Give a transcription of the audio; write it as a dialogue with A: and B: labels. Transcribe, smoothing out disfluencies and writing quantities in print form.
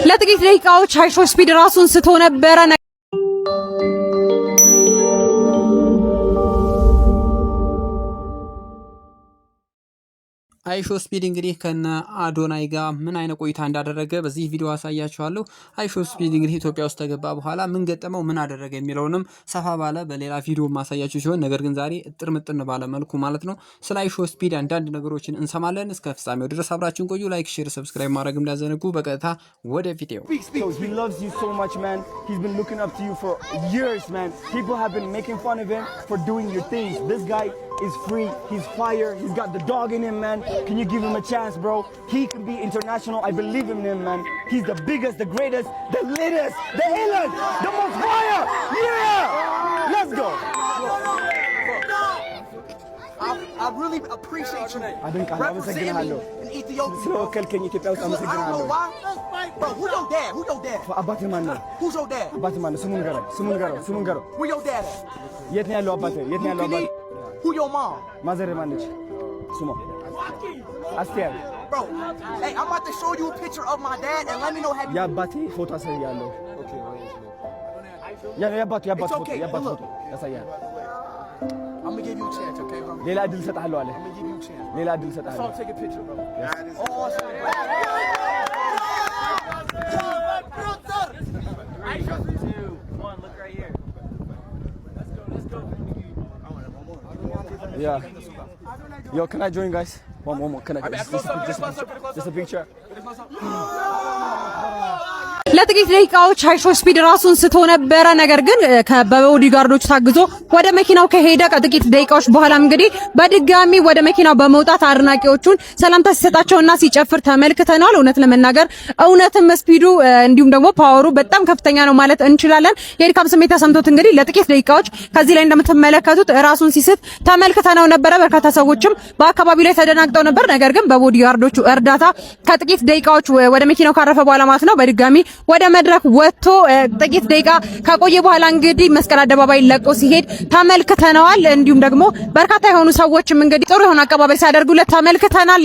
A: ለጥቂት ደቂቃዎች ሃይሾ ስፒድ ራሱን ስቶ ነበረ።
B: ሃይሾ ስፒድ እንግዲህ ከነ አዶናይ ጋር ምን አይነት ቆይታ እንዳደረገ በዚህ ቪዲዮ አሳያችኋለሁ። ሃይሾ ስፒድ እንግዲህ ኢትዮጵያ ውስጥ ተገባ በኋላ ምን ገጠመው ምን አደረገ የሚለውንም ሰፋ ባለ በሌላ ቪዲዮ ማሳያችሁ ሲሆን ነገር ግን ዛሬ እጥር ምጥን ባለ መልኩ ማለት ነው ስለ ሃይሾ ስፒድ አንዳንድ ነገሮችን እንሰማለን። እስከ ፍጻሜው ድረስ አብራችሁን ቆዩ። ላይክ፣ ሼር፣ ሰብስክራይብ ማድረግ እንዳዘነጉ። በቀጥታ ወደ ቪዲዮ።
C: He loves you so much, man. He's been looking up to you for years, man. People have been making fun of him for doing your things. This guy is free. He's fire. He's got the dog in him, man. Can you give him a chance, bro? He can be international. I believe in him, man. He's the biggest, the greatest, the latest, the illest, the most fire. Yeah! Let's go.
D: I really appreciate you representing me in Ethiopia.
C: So, kelken Ethiopia was
D: I don't know why. Bro, who your dad? Who your dad?
C: Abate man.
D: Who's your dad?
C: Abate man. Sumun garo.
D: Who your dad at?
C: Yet ne yallo abate.
D: Who your mom?
C: Mazere manich. Sumo. Aster.
D: Bro, hey, I'm about to show you a picture of my dad and let me know have you.
C: Ya abate photo asayallo. Okay. Ya abate photo. Ya abate photo. Asayallo.
D: I'm gonna give you a chance, okay, bro?
C: ሌላ እድል ሰጣለሁ አለ።
D: I'm gonna give you a chance.
C: ሌላ እድል ሰጣለሁ።
D: So take a picture, bro.
C: Yes.
D: Oh, shit.
C: Yeah. Yo, can I join, guys? One more. Can I? Just a picture.
A: ለጥቂት ደቂቃዎች ሃይሾ ስፒድ ራሱን ስቶ ነበረ። ነገር ግን በቦዲጋርዶች ታግዞ ወደ መኪናው ከሄደ ከጥቂት ደቂቃዎች በኋላ እንግዲህ በድጋሚ ወደ መኪናው በመውጣት አድናቂዎቹን ሰላምታ ሲሰጣቸውና ሲጨፍር ተመልክተናል። እውነት ለመናገር እውነትም ስፒዱ እንዲሁም ደግሞ ፓወሩ በጣም ከፍተኛ ነው ማለት እንችላለን። የድካም ስሜት ተሰምቶት እንግዲህ ለጥቂት ደቂቃዎች ከዚህ ላይ እንደምትመለከቱት ራሱን ሲስት ተመልክተናው ነበረ። በርካታ ሰዎችም በአካባቢው ላይ ተደናግጠው ነበር። ነገር ግን በቦዲጋርዶቹ እርዳታ ከጥቂት ደቂቃዎች ወደ መኪናው ካረፈ በኋላ ማለት ነው በድጋሚ ወደ መድረክ ወጥቶ ጥቂት ደቂቃ ከቆየ በኋላ እንግዲህ መስቀል አደባባይ ለቆ ሲሄድ ተመልክተናል። እንዲሁም ደግሞ በርካታ የሆኑ ሰዎችም እንግዲህ ጥሩ የሆነ አቀባበል ሲያደርጉለት ተመልክተናል።